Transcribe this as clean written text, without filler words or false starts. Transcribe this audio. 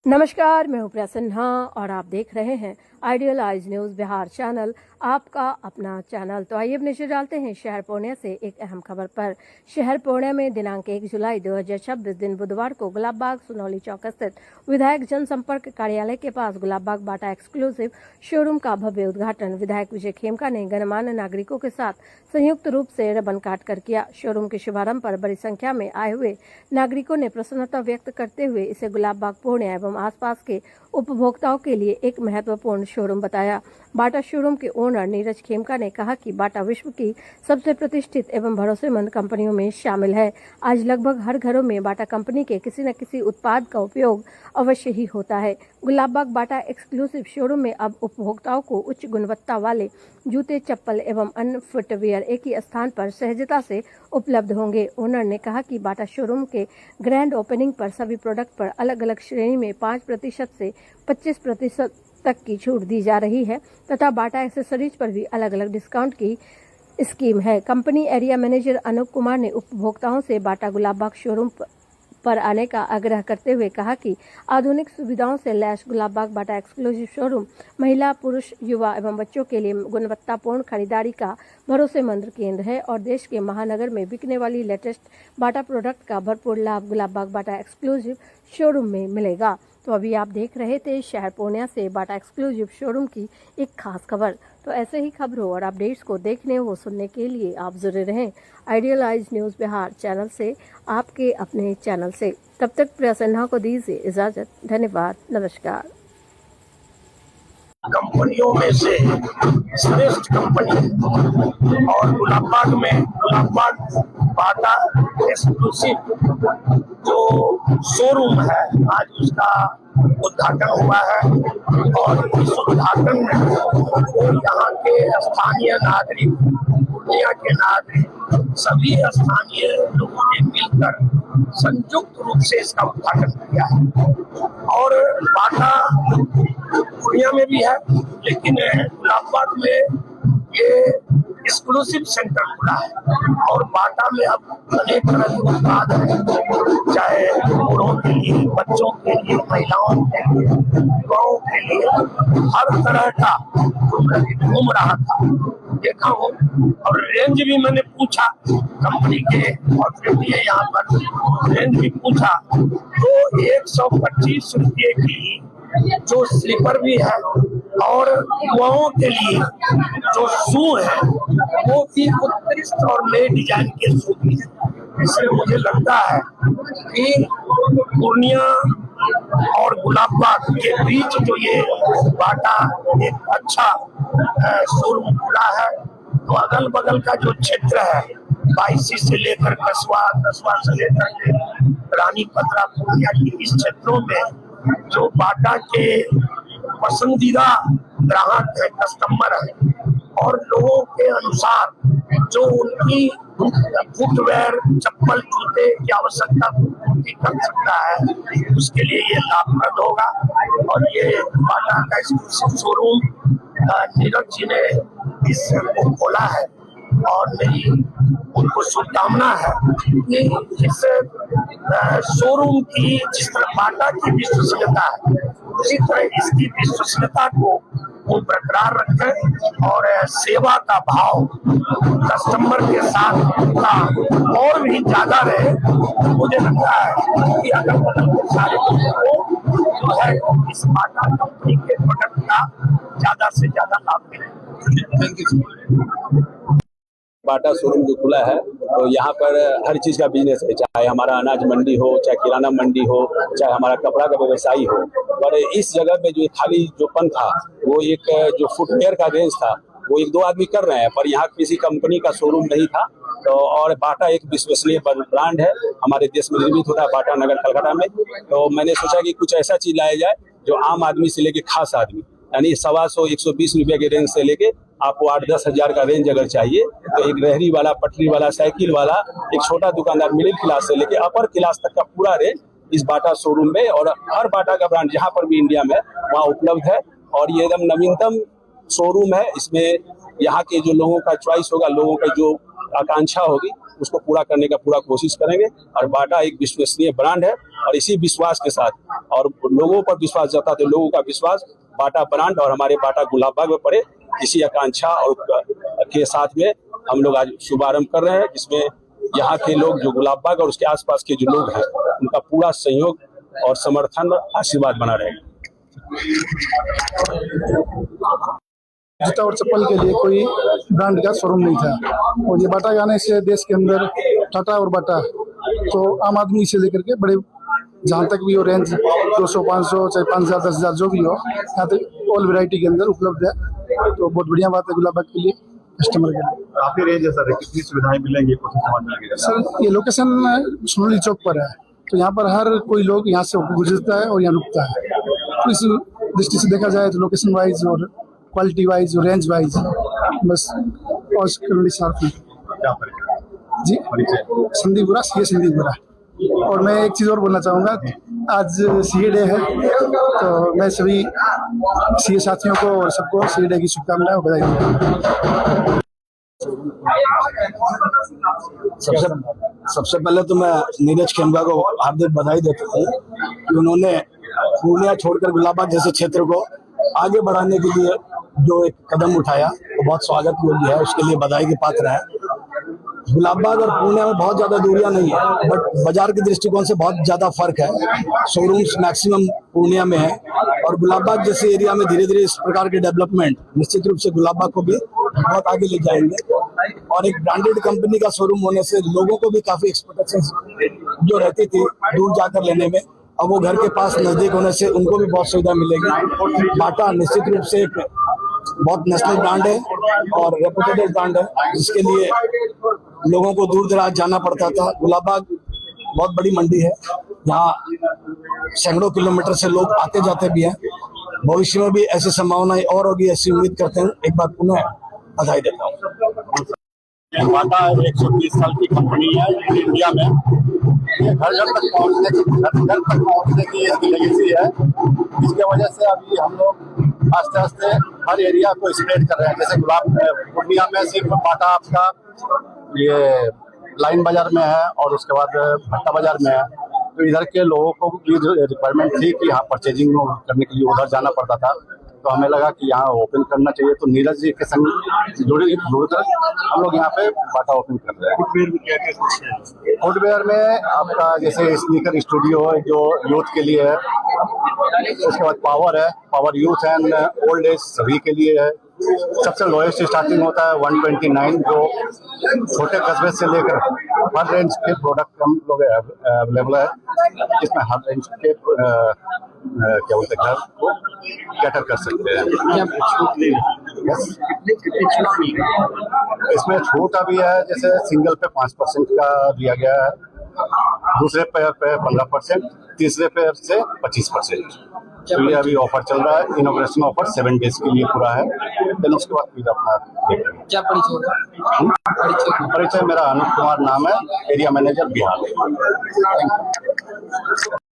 नमस्कार, मैं हूं प्रिया सिन्हा और आप देख रहे हैं ideal eyes news Bihar channel, आपका अपना चैनल। तो आइए अब नजर डालते हैं शहर पूर्णिया से एक अहम खबर पर। शहर पूर्णिया में दिनांक 1 जुलाई 2026 दिन बुधवार को गुलाबबाग सुनौली चौक स्थित विधायक जनसंपर्क कार्यालय के पास गुलाबबाग बाटा एक्सक्लूसिव शोरूम का भव्य उद्घाटन विधायक विजय खेमका ने गणमान्य नागरिकों के साथ संयुक्त रूप से रिबन काट कर किया। शोरूम के शुभारंभ पर बड़ी संख्या में आए हुए नागरिकों ने प्रसन्नता व्यक्त करते हुए इसे गुलाबबाग पूर्णिया एवं आसपास के उपभोक्ताओं के लिए एक महत्वपूर्ण शोरूम बताया। बाटा शोरूम के ओनर नीरज खेमका ने कहा कि बाटा विश्व की सबसे प्रतिष्ठित एवं भरोसेमंद कंपनियों में शामिल है। आज लगभग हर घरों में बाटा कंपनी के किसी न किसी उत्पाद का उपयोग अवश्य ही होता है। गुलाबबाग बाटा एक्सक्लूसिव शोरूम में अब उपभोक्ताओं को उच्च गुणवत्ता वाले जूते, चप्पल एवं अन्य फुटवियर एक ही स्थान पर सहजता से उपलब्ध होंगे। ओनर ने कहा कि बाटा शोरूम के ग्रैंड ओपनिंग पर सभी प्रोडक्ट पर अलग अलग श्रेणी में 5% से 25% तक की छूट दी जा रही है तथा बाटा एक्सेसरीज पर भी अलग अलग डिस्काउंट की स्कीम है। Company area manager Anup Kumar ने उपभोक्ताओं से बाटा गुलाबबाग शोरूम पर आने का आग्रह करते हुए कहा कि आधुनिक सुविधाओं से लैस गुलाबबाग बाटा एक्सक्लूसिव शोरूम महिला, पुरुष, युवा एवं बच्चों के लिए गुणवत्तापूर्ण खरीदारी का भरोसेमंद केंद्र है और देश के महानगर में बिकने वाली लेटेस्ट बाटा प्रोडक्ट का भरपूर लाभ गुलाबबाग बाटा एक्सक्लूसिव शोरूम में मिलेगा। तो अभी आप देख रहे थे शहर पूर्णिया से बाटा एक्सक्लूसिव शोरूम की एक खास खबर। तो ऐसे ही खबरों और अपडेट्स को देखने व सुनने के लिए आप जुड़े रहें ideal eyes news Bihar channel से, आपके अपने चैनल से। तब तक प्रिया सिन्हा को दीजिए इजाज़त। धन्यवाद, नमस्कार। कंपनियों में से श्रेष्ठ कंपनी और गुलाबबाग में गुलाबबाग बाटा एक्सक्लूसिव जो शोरूम है, आज उसका उद्घाटन हुआ है और इस उद्घाटन में यहाँ के स्थानीय नागरिक, पूर्णिया के नागरिक, सभी स्थानीय लोगों ने मिलकर संयुक्त रूप से इसका उद्घाटन किया है। और बाटा पूर्णिया में भी है, लेकिन गुलाबबाग में ये एक्सक्लूसिव सेंटर खुला है और बाटा में अब अनेक तरह के उत्पाद हैं, चाहे बूढ़ों के लिए, बच्चों के लिए, महिलाओं के लिए, युवाओं के लिए, हर तरह का घूम रहा था, देखा हूँ। और रेंज भी मैंने पूछा कंपनी के और फिर यहाँ पर रेंज भी पूछा तो 125 रुपये की जो स्लीपर भी है और युवाओं के लिए जो शू है वो भी उत्कृष्ट और नए डिजाइन के शू भी है। इसलिए मुझे लगता है कि पूर्णिया और गुलाबबाग के बीच जो ये बाटा एक अच्छा शोरूम खुला है, तो अगल बगल का जो क्षेत्र है, बाईसी से लेकर कसबा, कसबा से लेकर रानी पत्रा, पूर्णिया की इस क्षेत्रों में जो बाटा के पसंदीदा ग्राहक है, कस्टमर है और लोगों के अनुसार जो उनकी फुटवेयर, चप्पल, जूते की आवश्यकता पूर्ति कर सकता है, उसके लिए ये लाभप्रद होगा। और ये बाटा का एक्सक्लूसिव शोरूम नीरज जी ने इसको खोला है और मेरी उनको शुभकामना है कि इस शोरूम की जिस तरह बाटा की विश्वसनीयता है, उसी तरह इसकी विश्वसनीयता को वो बरकरार रखें और सेवा का भाव कस्टमर के साथ का और भी ज्यादा रहे। मुझे लगता है कि अगर सारे लोगों को जो है इस बाटा कंपनी के प्रोडक्ट का ज्यादा से ज्यादा लाभ मिले। बाटा शोरूम जो खुला है तो यहाँ पर हर चीज़ का बिजनेस है, चाहे हमारा अनाज मंडी हो, चाहे किराना मंडी हो, चाहे हमारा कपड़ा का व्यवसायी हो। और इस जगह पे जो खाली जो पन था वो एक जो फुटवेयर का रेंज था वो 1-2 आदमी कर रहे हैं, पर यहाँ किसी कंपनी का शोरूम नहीं था। तो और बाटा एक विश्वसनीय ब्रांड है, हमारे देश में निर्मित होता है बाटा नगर कलकत्ता में। तो मैंने सोचा कि कुछ ऐसा चीज लाया जाए जो आम आदमी से लेके खास आदमी, यानी 125-120 रुपये के रेंज से लेके आपको 8-10 हजार का रेंज अगर चाहिए तो एक रेहड़ी वाला, पटरी वाला, साइकिल वाला, एक छोटा दुकानदार, मिडिल क्लास से लेके अपर क्लास तक का पूरा रेंज इस बाटा शोरूम में और हर बाटा का ब्रांड जहां पर भी इंडिया में वहाँ उपलब्ध है। और ये एकदम नवीनतम शोरूम है, इसमें यहाँ के जो लोगों का चॉइस होगा, लोगों का जो आकांक्षा होगी उसको पूरा करने का पूरा कोशिश करेंगे। और बाटा एक विश्वसनीय ब्रांड है और इसी विश्वास के साथ और लोगों पर विश्वास जताते लोगों का विश्वास बाटा ब्रांड और हमारे बाटा गुलाबबाग में पड़े, इसी आकांक्षा और के साथ में हम लोग आज शुभारंभ कर रहे हैं, जिसमें यहाँ के लोग जो गुलाबबाग और उसके आसपास के जो लोग हैं उनका पूरा सहयोग और समर्थन आशीर्वाद बना रहेगा। जूता और चप्पल के लिए कोई ब्रांड का शोरूम नहीं था और ये बाटा आने से देश के अंदर टाटा और बाटा तो आम आदमी से लेकर के बड़े जहाँ तक भी हो रेंज 200 500 चाहे 5000 10,000 जो भी हो, यहाँ तक ऑल वैरायटी के अंदर उपलब्ध है। तो बहुत बढ़िया बात है गुलाबबाग के लिए, कस्टमर के लिए। काफी रेंज है सर, कितनी सुविधाएं मिलेंगी सर? ये लोकेशन सोनली चौक पर है, तो यहाँ पर हर कोई लोग यहाँ से गुजरता है और यहाँ रुकता है। तो इस दृष्टि से देखा जाए तो लोकेशन वाइज और क्वालिटी वाइज और रेंज वाइज बस और साफ है। क्या परिचय? जी, संदीपुरा सीए संदीपुरा। और मैं एक चीज़ और बोलना चाहूँगा, आज सीए डे है तो मैं सभी सीए साथियों को और सबको सीए डे की शुभकामनाएं और बधाई दूँगा। सबसे पहले तो मैं नीरज खेमका को हार्दिक बधाई देता हूँ कि उन्होंने पूर्णिया छोड़कर गुलाबबाग जैसे क्षेत्र को आगे बढ़ाने के लिए जो एक कदम उठाया वो बहुत स्वागत योग्य है, उसके लिए बधाई के पात्र है। गुलाबबाग और पूर्णिया में बहुत ज्यादा दूरियां नहीं है, बट बाजार के दृष्टिकोण से बहुत ज्यादा फर्क है। शोरूम्स मैक्सिमम पूर्णिया में है और गुलाबबाग जैसे एरिया में धीरे धीरे इस प्रकार के डेवलपमेंट निश्चित रूप से गुलाबबाग को भी बहुत आगे ले जाएंगे। और एक ब्रांडेड कंपनी का शोरूम होने से लोगों को भी काफी एक्सपेक्टेशन जो रहती थी दूर जाकर लेने में, अब वो घर के पास नजदीक होने से उनको भी बहुत सुविधा मिलेगी। बाटा निश्चित रूप से एक बहुत नेशनल ब्रांड है और रेपुटेड ब्रांड है, जिसके लिए लोगों को दूर दराज जाना पड़ता था। गुलाबबाग बहुत बड़ी मंडी है, यहाँ सैकड़ों किलोमीटर से लोग आते जाते भी हैं। भविष्य में भी ऐसी संभावनाएं और होगी, ऐसी उम्मीद करते हैं। एक बार पुनः बधाई देता हूँ। बाटा 120 साल की कंपनी है इंडिया में, ये घर घर तक पहुंचने की इसकी लेगेसी है। इसके वजह से अभी हम लोग आस्ते आस्ते हर एरिया को स्प्रेड कर रहे हैं। जैसे पूर्णिया में सिर्फ बाटा आपका ये लाइन बाजार में है और उसके बाद भट्टा बाजार में है, तो इधर के लोगों को ये जो रिक्वायरमेंट थी कि यहाँ परचेजिंग करने के लिए उधर जाना पड़ता था, तो हमें लगा कि यहाँ ओपन करना चाहिए। तो नीरज जी के संग जुड़कर हम लोग यहाँ पे बाटा ओपन कर रहे हैं। फुटवेयर में क्या क्या कुछ है? फुटवेयर में आपका जैसे स्नीकर स्टूडियो है जो यूथ के लिए है, उसके बाद पावर है, power youth and old age सभी के लिए है। सबसे लोएस्ट स्टार्टिंग होता है 129, जो छोटे कस्बे से लेकर हर रेंज के प्रोडक्ट हम लोग अवेलेबल है, जिसमें हर रेंज के क्या बोलते हैं घर को कैटर कर सकते हैं। इसमें छूट अभी है, जैसे सिंगल पे 5% का दिया गया है, दूसरे पेयर पे 15%, तीसरे पेयर से 25%। तो ये अभी ऑफर चल रहा है, इनॉग्रेशन ऑफर 7 डेज के लिए पूरा है। देन उसके बाद फिर अपना क्या परिचय होगा? परिचय मेरा अनूप कुमार नाम है, एरिया मैनेजर बिहार।